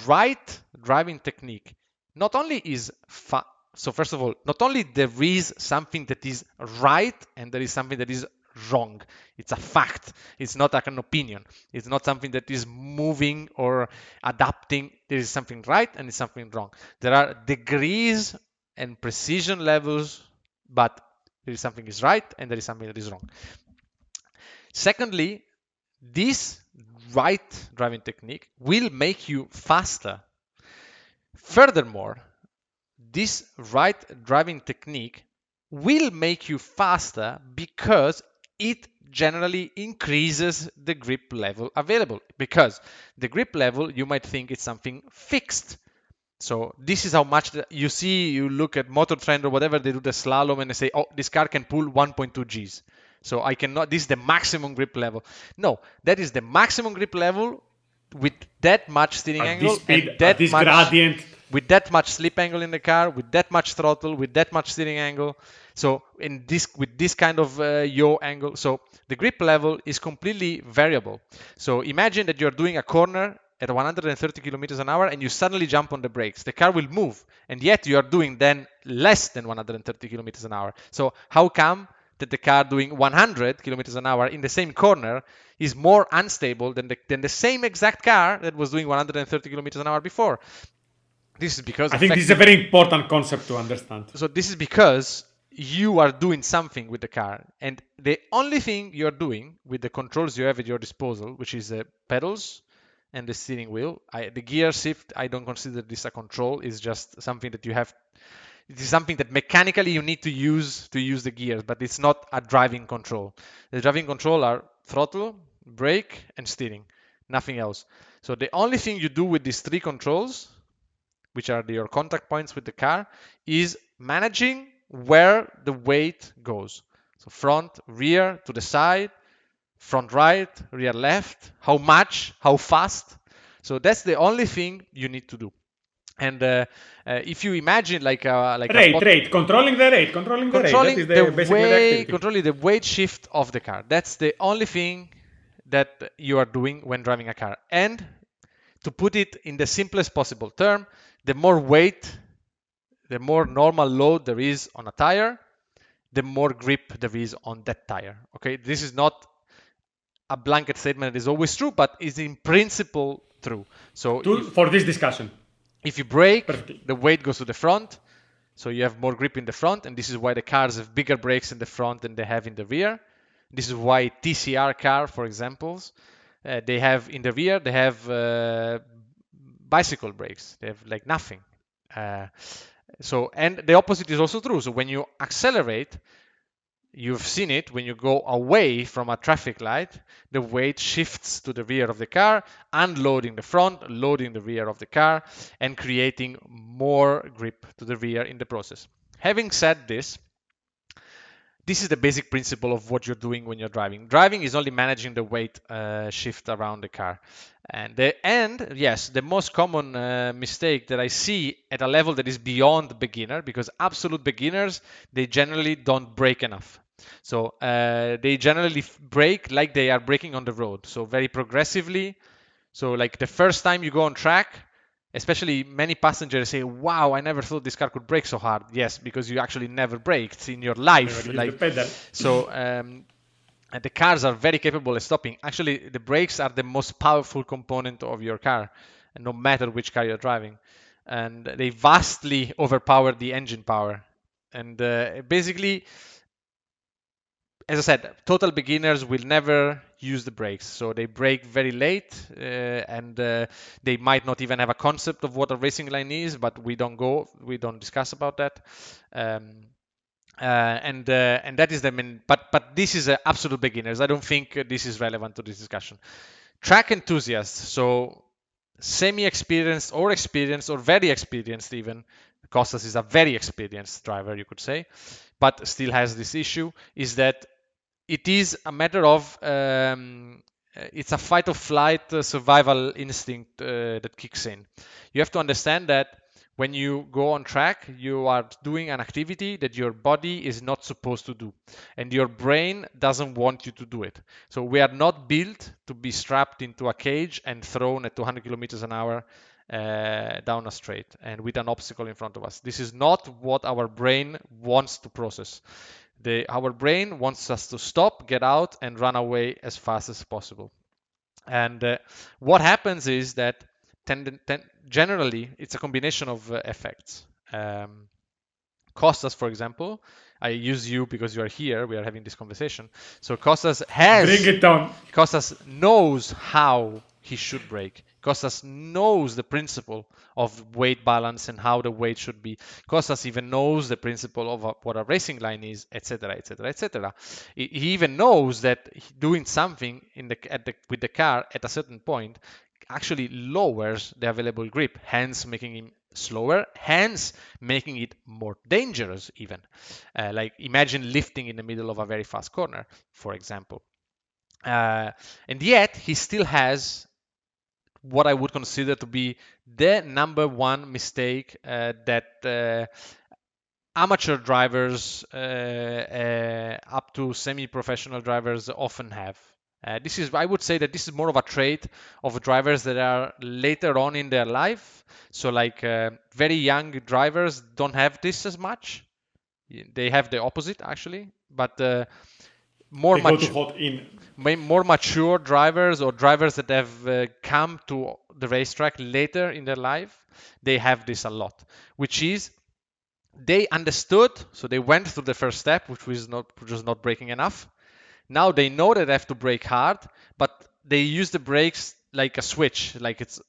B: right driving technique not only is so first of all, not only there is something that is right and there is something that is wrong. It's a fact. It's not like an opinion. It's not something that is moving or adapting. There is something right and it's something wrong. There are degrees and precision levels, but there is something is right and there is something that is wrong. Secondly, this right driving technique will make you faster. Furthermore, this right driving technique will make you faster because it generally increases the grip level available. Because the grip level, you might think it's something fixed. So this is how much you look at Motor Trend or whatever, they do the slalom and they say, oh, this car can pull 1.2 Gs. So this is the maximum grip level. No, that is the maximum grip level with that much steering angle
C: and that much gradient.
B: With that much slip angle in the car, with that much throttle, with that much steering angle. So with this kind of yaw angle, so the grip level is completely variable. So imagine that you're doing a corner at 130 kilometers an hour and you suddenly jump on the brakes. The car will move, and yet you are doing then less than 130 kilometers an hour. So how come that the car doing 100 kilometers an hour in the same corner is more unstable than the same exact car that was doing 130 kilometers an hour before? This is because
C: I think this is a very important concept to understand.
B: So this is because you are doing something with the car, and the only thing you're doing with the controls you have at your disposal, which is the pedals and the steering wheel. The gear shift, I don't consider this a control. It's just something that you have. It is something that mechanically you need to use the gears, but it's not a driving control. The driving control are throttle, brake, and steering. Nothing else. So the only thing you do with these three controls, which are your contact points with the car, is managing where the weight goes. So front, rear, to the side, front right, rear left, how much, how fast. So that's the only thing you need to do. And if you imagine
C: controlling the rate. That is the basic activity.
B: Controlling the weight shift of the car. That's the only thing that you are doing when driving a car. And to put it in the simplest possible term, the more weight, the more normal load there is on a tire, the more grip there is on that tire. Okay, this is not a blanket statement that is always true, but is in principle true. So
C: for this discussion,
B: if you brake, the weight goes to the front, so you have more grip in the front, and this is why the cars have bigger brakes in the front than they have in the rear. This is why TCR car, for example, they have in the rear, they have bicycle brakes. They have like nothing. And the opposite is also true. So when you accelerate, You've seen it when you go away from a traffic light, the weight shifts to the rear of the car, unloading the front, loading the rear of the car, and creating more grip to the rear in the process. Having said this, this is the basic principle of what you're doing when you're driving. Driving is only managing the weight shift around the car. And yes, the most common mistake that I see at a level that is beyond beginner, because absolute beginners, they generally don't brake enough. So they generally brake like they are braking on the road. So very progressively. So like the first time you go on track, especially many passengers say, "Wow, I never thought this car could brake so hard." Yes, because you actually never braked in your life.
C: Never use the pedal.
B: So and the cars are very capable of stopping. Actually, the brakes are the most powerful component of your car, no matter which car you're driving, and they vastly overpower the engine power. And basically, as I said, total beginners will never use the brakes. So they brake very late, and they might not even have a concept of what a racing line is, but we don't discuss about that. And that is the main, but this is absolute beginners. I don't think this is relevant to this discussion. Track enthusiasts, so semi-experienced or experienced or very experienced even. Kostas is a very experienced driver, you could say, but still has this issue, is that it is a matter of it's a fight or flight survival instinct that kicks in. You have to understand that when you go on track, you are doing an activity that your body is not supposed to do, and your brain doesn't want you to do it. So we are not built to be strapped into a cage and thrown at 200 kilometers an hour down a straight and with an obstacle in front of us. This is not what our brain wants to process. Our brain wants us to stop, get out, and run away as fast as possible. And what happens is that generally it's a combination of effects. Kostas, for example, I use you because you are here. We are having this conversation. So Kostas
C: Bring it on.
B: Kostas knows how he should brake. Kostas knows the principle of weight balance and how the weight should be. Kostas even knows the principle of what a racing line is, etc., etc., etc. He even knows that doing something with the car at a certain point actually lowers the available grip, hence making him slower, hence making it more dangerous even. Like imagine lifting in the middle of a very fast corner, for example. And yet he still has what I would consider to be the number one mistake that amateur drivers up to semi-professional drivers often have. I would say that this is more of a trait of drivers that are later on in their life. So like very young drivers don't have this as much. They have the opposite actually, but more mature drivers or drivers that have come to the racetrack later in their life, they have this a lot, which is they understood, so they went through the first step, which was not braking enough. Now they know that they have to brake hard, but they use the brakes like a switch, like it's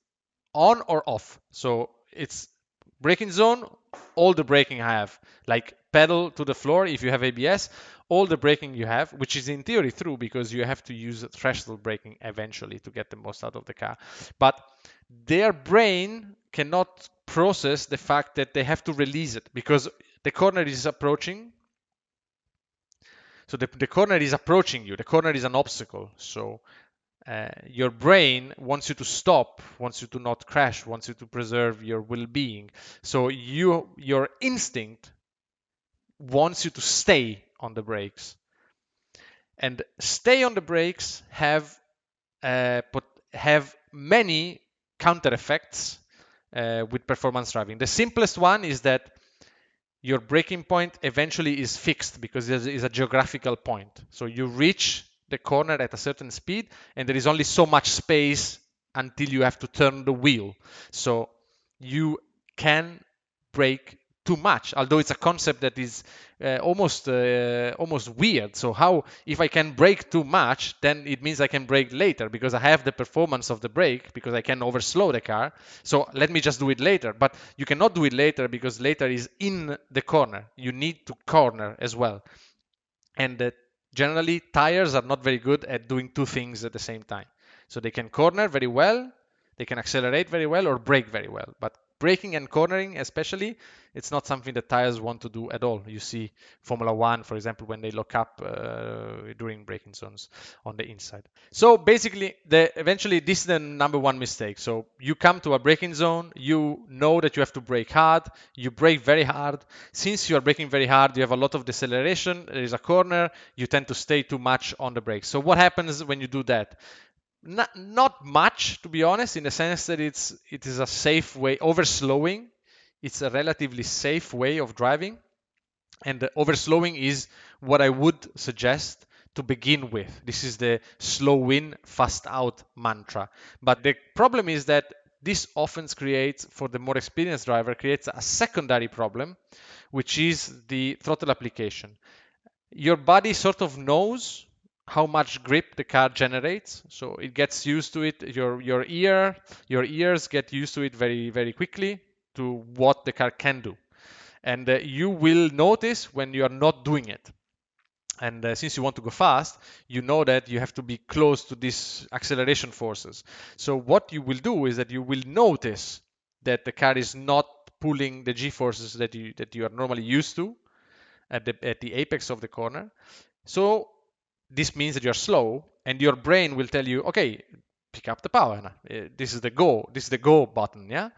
B: on or off. So it's braking zone, all the braking I have, like pedal to the floor if you have ABS, all the braking you have, which is in theory true because you have to use threshold braking eventually to get the most out of the car. But their brain cannot process the fact that they have to release it because the corner is approaching. So the corner is approaching you. The corner is an obstacle. So your brain wants you to stop, wants you to not crash, wants you to preserve your well-being. So your instinct wants you to stay on the brakes. And stay on the brakes have many counter effects with performance driving. The simplest one is that your braking point eventually is fixed because there is a geographical point. So you reach the corner at a certain speed and there is only so much space until you have to turn the wheel. So you can brake too much, although it's a concept that is almost weird. So how, if I can brake too much, then it means I can brake later because I have the performance of the brake because I can overslow the car. So let me just do it later. But you cannot do it later because later is in the corner. You need to corner as well. And generally, tires are not very good at doing two things at the same time. So they can corner very well, they can accelerate very well, or brake very well. But braking and cornering, especially, it's not something that tires want to do at all. You see Formula One, for example, when they lock up during braking zones on the inside. So basically, eventually, this is the number one mistake. So you come to a braking zone, you know that you have to brake hard, you brake very hard. Since you are braking very hard, you have a lot of deceleration, there is a corner, you tend to stay too much on the brakes. So what happens when you do that? Not much, to be honest, in the sense that it is a safe way. Overslowing, it's a relatively safe way of driving, and overslowing is what I would suggest to begin with. This is the slow in, fast out mantra. But the problem is that this often creates, for the more experienced driver, creates a secondary problem, which is the throttle application. Your body sort of knows how much grip the car generates, so it gets used to it. Your ears get used to it very, very quickly, to what the car can do. And you will notice when you are not doing it. And since you want to go fast, you know that you have to be close to these acceleration forces. So what you will do is that you will notice that the car is not pulling the g-forces that you are normally used to at the apex of the corner. So this means that you're slow, and your brain will tell you, okay, pick up the power. This is the go button, yeah.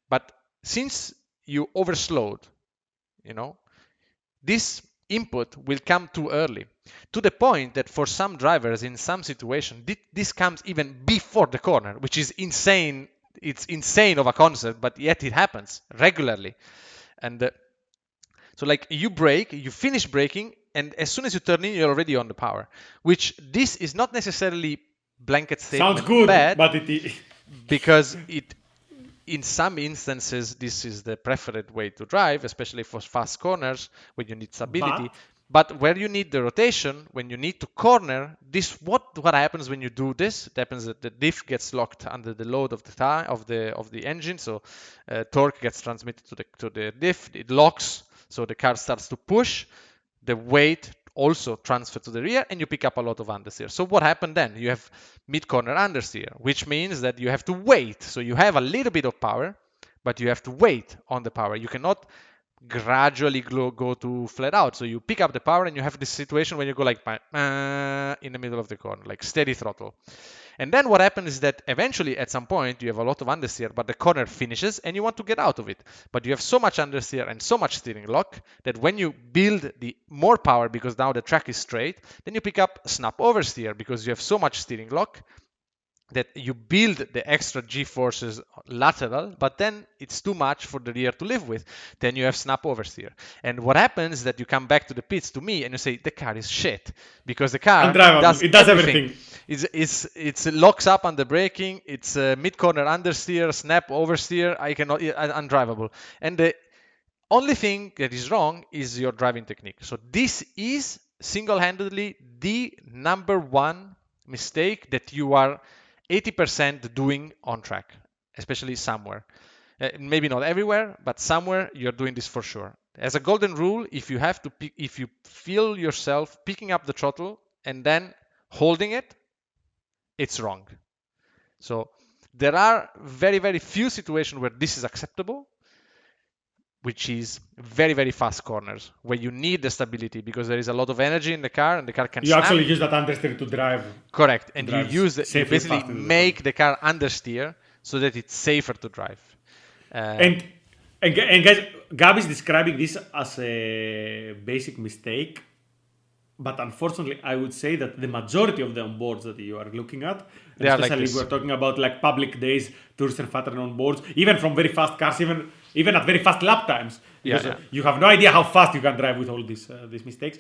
B: But since you overslowed, this input will come too early, to the point that for some drivers in some situation, this comes even before the corner, which is insane. It's insane of a concept, but yet it happens regularly. And so like you brake, you finish braking, and as soon as you turn in, you're already on the power, which this is not necessarily blanket statement
C: Sounds good,
B: bad,
C: but it
B: because in some instances, this is the preferred way to drive, especially for fast corners where you need stability. But where you need the rotation, when you need to corner, what happens when you do this? It happens that the diff gets locked under the load of the engine, so torque gets transmitted to the diff. It locks, so the car starts to push. The weight also transfer to the rear, and you pick up a lot of understeer. So what happened then? You have mid-corner understeer, which means that you have to wait. So you have a little bit of power, but you have to wait on the power. You cannot gradually go to flat out. So you pick up the power, and you have this situation when you go like in the middle of the corner, like steady throttle. And then what happens is that eventually at some point you have a lot of understeer, but the corner finishes and you want to get out of it. But you have so much understeer and so much steering lock that when you build the more power, because now the track is straight, then you pick up snap oversteer because you have so much steering lock that you build the extra g-forces lateral, but then it's too much for the rear to live with. Then you have snap oversteer. And what happens is that you come back to the pits to me and you say, the car is shit, because the car does everything. It locks up on the braking, it's mid-corner understeer, snap oversteer, undrivable. And the only thing that is wrong is your driving technique. So this is single-handedly the number one mistake that you are 80% doing on track, especially somewhere. Maybe not everywhere, but somewhere you're doing this for sure. As a golden rule, if you feel yourself picking up the throttle and then holding it, it's wrong. So there are very, very few situations where this is acceptable, which is very, very fast corners where you need the stability because there is a lot of energy in the car and the car can
C: You actually use that understeer to drive.
B: Correct. And you basically make the car understeer so that it's safer to drive.
C: And guys, Gab is describing this as a basic mistake. But unfortunately, I would say that the majority of the onboards that you are looking at, especially we're talking about like public days, tourist and fat onboards, even from very fast cars, even at very fast lap times, because you have no idea how fast you can drive with all these mistakes.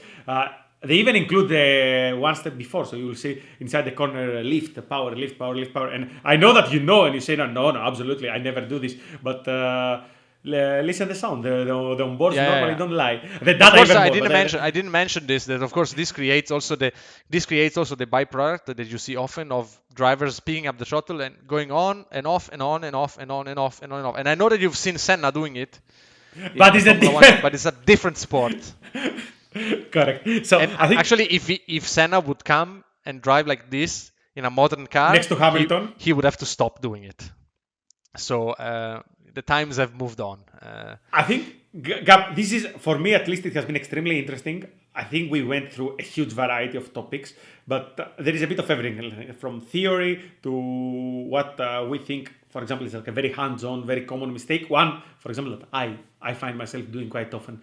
C: They even include the one step before, so you will see inside the corner lift, power, and I know that you know, and you say no, absolutely, I never do this, but. Listen the sound. The onboards normally don't lie. The data
B: of course, I didn't mention this. That of course this creates also the byproduct that you see often of drivers picking up the throttle and going on and off and on and off and on and off and on and off. And I know that you've seen Senna doing it,
C: but it's a
B: different sport.
C: Correct. So
B: And
C: I think
B: actually, if Senna would come and drive like this in a modern car,
C: next to Hamilton,
B: he would have to stop doing it. So the times have moved on.
C: I think, Gab, this is, for me at least, it has been extremely interesting. I think we went through a huge variety of topics, but there is a bit of everything from theory to what we think, for example, is like a very hands on, very common mistake. One, for example, that I find myself doing quite often.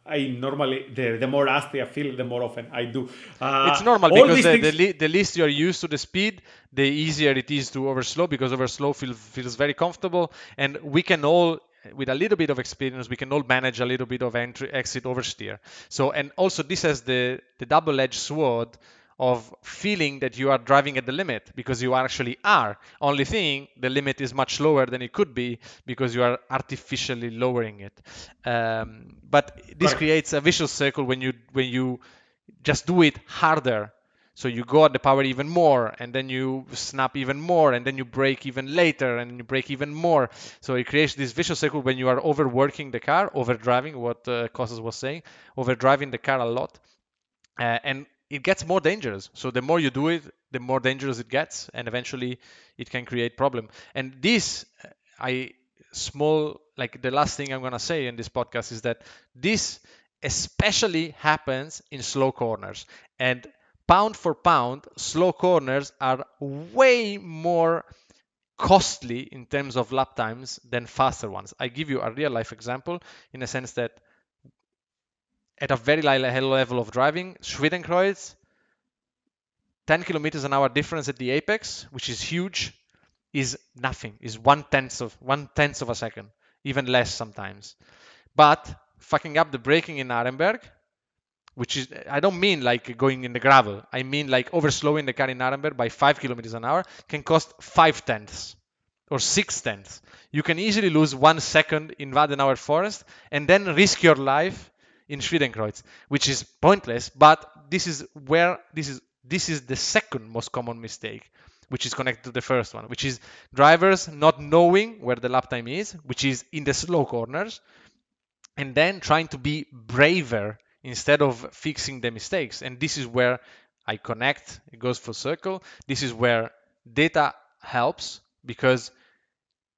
C: I normally, the more rusty I feel, the more often I do.
B: It's normal
C: All
B: because
C: these things.
B: the least you're used to the speed, the easier it is to overslow, because overslow feels very comfortable. And we can all, with a little bit of experience, we can all manage a little bit of entry, exit, oversteer. So, and also this has the double-edged sword of feeling that you are driving at the limit, because you actually are. Only thing, the limit is much lower than it could be because you are artificially lowering it. But this
C: Correct.
B: creates a vicious circle when you just do it harder. So you go at the power even more, and then you snap even more, and then you brake even later, and you brake even more. So it creates this vicious circle when you are overworking the car, overdriving, what Kostas was saying, overdriving the car a lot. And it gets more dangerous. So the more you do it, the more dangerous it gets, and eventually it can create problem. And this, I small like the last thing I'm gonna say in this podcast is that this especially happens in slow corners. And pound for pound, slow corners are way more costly in terms of lap times than faster ones. I give you a real life example in a sense that at a very high level of driving, Schwedenkreuz, 10 kilometers an hour difference at the apex, which is huge, is nothing, is one tenth of a second, even less sometimes. But fucking up the braking in Nürburgring, which is, I don't mean like going in the gravel, I mean like overslowing the car in Nürburgring by 5 kilometers an hour can cost 5 tenths or 6 tenths. You can easily lose 1 second in Wadenauer Forest and then risk your life in Schwedenkreuz, which is pointless. But this is the second most common mistake, which is connected to the first one, which is drivers not knowing where the lap time is, which is in the slow corners, and then trying to be braver instead of fixing the mistakes. And this is where I connect, it goes full circle. This is where data helps, because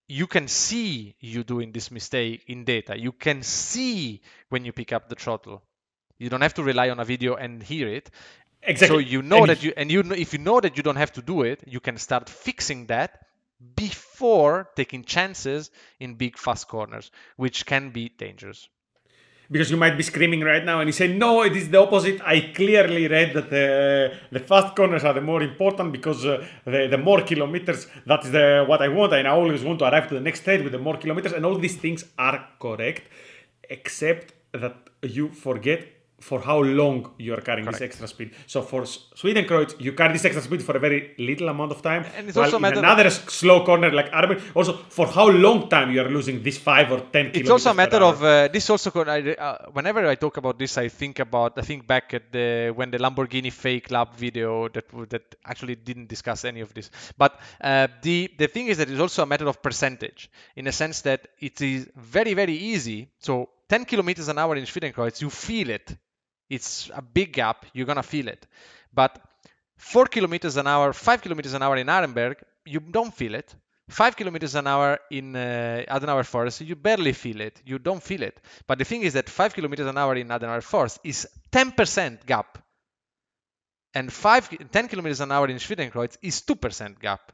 B: you can see you doing this mistake in data. You can see when you pick up the throttle. You don't have to rely on a video and hear it. So
C: Exactly.
B: you know
C: And
B: that if you know that you don't have to do it, you can start fixing that before taking chances in big fast corners, which can be dangerous.
C: because you might be screaming right now and you say, no, it is the opposite. I clearly read that the fast corners are the more important because the more kilometers, that is what I want. And I always want to arrive to the next stage with the more kilometers. And all these things are correct, except that you forget for how long you are carrying this
B: Correct.
C: extra speed. So for Swedenkreuz, you carry this extra speed for a very little amount of time.
B: And it's
C: While
B: also a
C: in
B: matter
C: another slow corner like Arben, also for how long time you are losing this 5 or 10
B: it's also a
C: kilometers per
B: matter
C: hour.
B: of this also whenever I talk about this, I think back at the when the Lamborghini fake lap video that actually didn't discuss any of this. But the thing is that it's also a matter of percentage, in a sense that it is very, very easy. So 10 kilometers an hour in Schwedenkreuz, you feel it. It's a big gap, you're gonna feel it. But 4 kilometers an hour, 5 kilometers an hour in Arenberg, you don't feel it. 5 kilometers an hour in Adenauer Forest, you barely feel it. You don't feel it. But the thing is that 5 kilometers an hour in Adenauer Forest is 10% gap. And 10 kilometers an hour in Schwedenkreuz is 2% gap.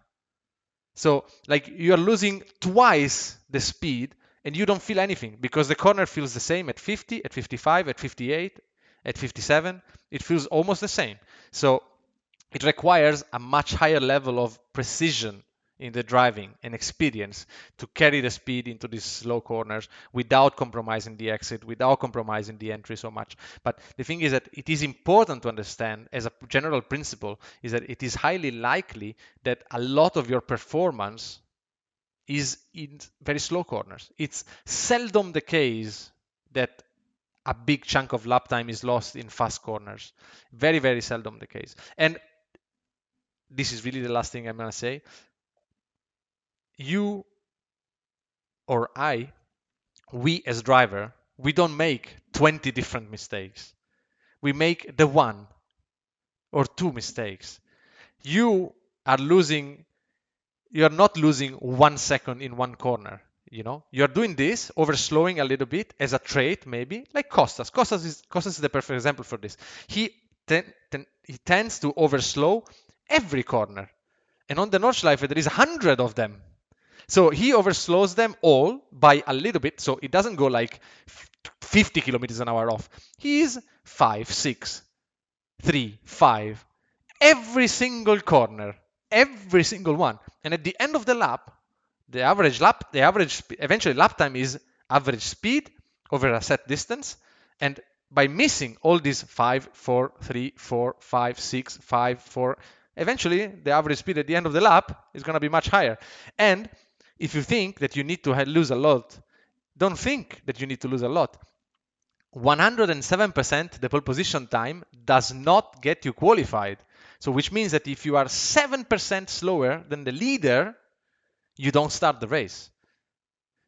B: So like you're losing twice the speed and you don't feel anything, because the corner feels the same at 50, at 55, at 58, at 57. It feels almost the same. So it requires a much higher level of precision in the driving and experience to carry the speed into these slow corners without compromising the exit, without compromising the entry so much. But the thing is that it is important to understand, as a general principle, is that it is highly likely that a lot of your performance is in very slow corners. It's seldom the case that a big chunk of lap time is lost in fast corners. Very, very seldom the case. And this is really the last thing I'm going to say. You or we as driver, we don't make 20 different mistakes. We make the one or two mistakes. You are not losing 1 second in one corner. You're doing this, overslowing a little bit as a trait, maybe, like Kostas. Kostas is the perfect example for this. He tends to overslow every corner. And on the Nordschleife, there is 100 of them. So he overslows them all by a little bit. So it doesn't go like 50 kilometers an hour off. He is 5, 6, 3, 5. Every single corner, every single one. And at the end of the lap, eventually lap time is average speed over a set distance. And by missing all these 5, 4, 3, 4, 5, 6, 5, 4, eventually the average speed at the end of the lap is going to be much higher. And if you think that you need to lose a lot, don't think that you need to lose a lot. 107% the pole position time does not get you qualified. So which means that if you are 7% slower than the leader, you don't start the race.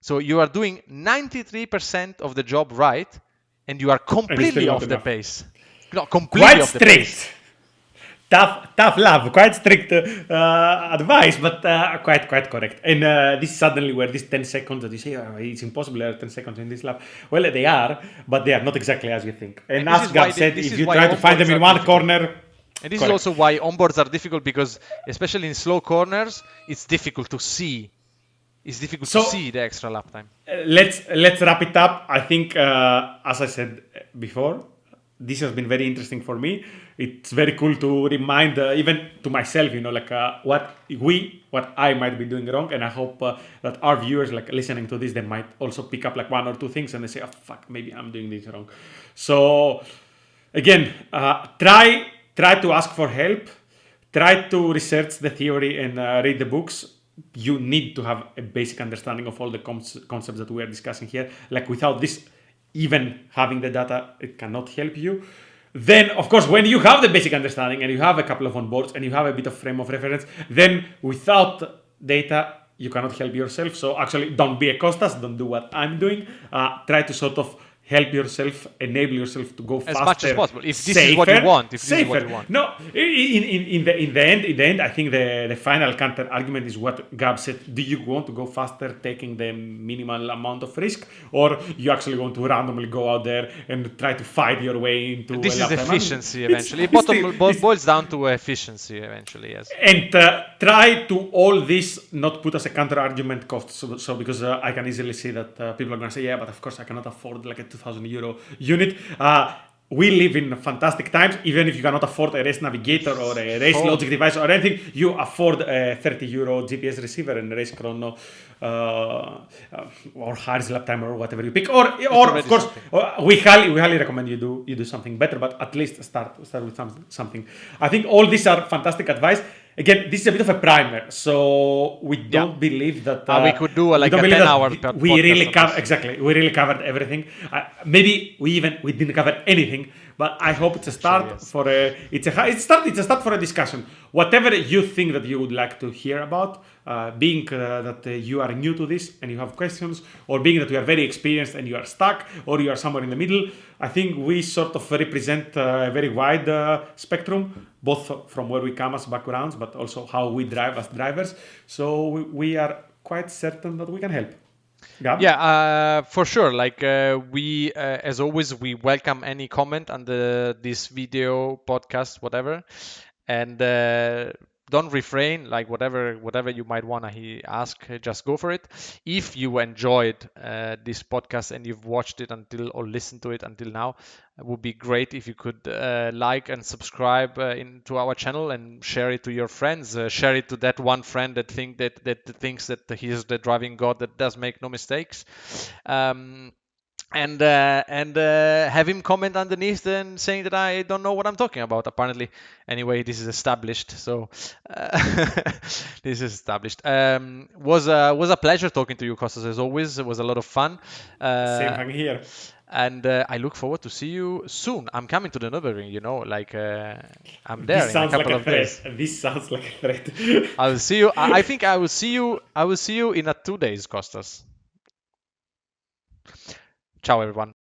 B: So you are doing 93% of the job right, and you are completely off the pace. No, completely off the pace.
C: Tough love, quite strict advice, but quite correct. And this is suddenly where these 10 seconds that you say, it's impossible, there are 10 seconds in this lap. Well, they are, but they are not exactly as you think. And as Gab said, if you try to find them in one corner...
B: And this is also why onboards are difficult, because especially in slow corners, it's difficult to see. It's difficult to see the extra lap time.
C: Let's wrap it up. I think, as I said before, this has been very interesting for me. It's very cool to remind even to myself, what I might be doing wrong. And I hope that our viewers, listening to this, they might also pick up one or two things and they say, oh, fuck, maybe I'm doing this wrong. So again, try to ask for help. Try to research the theory and read the books. You need to have a basic understanding of all the concepts that we are discussing here. Without this, even having the data, it cannot help you. Then, of course, when you have the basic understanding and you have a couple of onboards and you have a bit of frame of reference, then without data, you cannot help yourself. So actually, don't be a Kostas. Don't do what I'm doing. Try to sort of help yourself, enable yourself to go faster,
B: as much as possible. If this is what you want,
C: No, in the end, I think the final counter argument is what Gab said. Do you want to go faster, taking the minimal amount of risk, or you actually want to randomly go out there and try to fight your way into?
B: This is efficiency eventually. It boils down to efficiency eventually, yes.
C: And try to all this not put as a counter argument cost. So because I can easily see that people are going to say, yeah, but of course I cannot afford a 2,000 euro unit. We live in fantastic times. Even if you cannot afford a race navigator or a race logic device or anything, you afford a 30 euro GPS receiver and a race chrono or Harris lap timer or whatever you pick. Or of course, we highly recommend you do something better, but at least start with something. I think all these are fantastic advice. Again, this is a bit of a primer, so we don't believe that
B: we could do a 10-hour podcast.
C: We really covered everything. Maybe we didn't cover anything, but I hope it's a start for it's a start for a discussion. Whatever you think that you would like to hear about, being that you are new to this and you have questions, or being that you are very experienced and you are stuck, or you are somewhere in the middle. I think we sort of represent a very wide spectrum, both from where we come as backgrounds, but also how we drive as drivers. So we are quite certain that we can help. Gab?
B: Yeah, for sure. We, as always, we welcome any comment under this video, podcast, whatever. And don't refrain, whatever you might want to ask, just go for it. If you enjoyed this podcast and you've watched it or listened to it until now, it would be great if you could like and subscribe to our channel and share it to your friends. Share it to that one friend that thinks that he is the driving god that does make no mistakes. And have him comment underneath and saying that I don't know what I'm talking about. Apparently, anyway, this is established. So this is established. Was a pleasure talking to you, Kostas, as always. It was a lot of fun.
C: Same thing here.
B: And I look forward to see you soon. I'm coming to the Nürburgring, I'm there in a couple of days.
C: This sounds like a threat.
B: I will see you. I think I will see you in 2 days, Kostas. Ciao, everyone.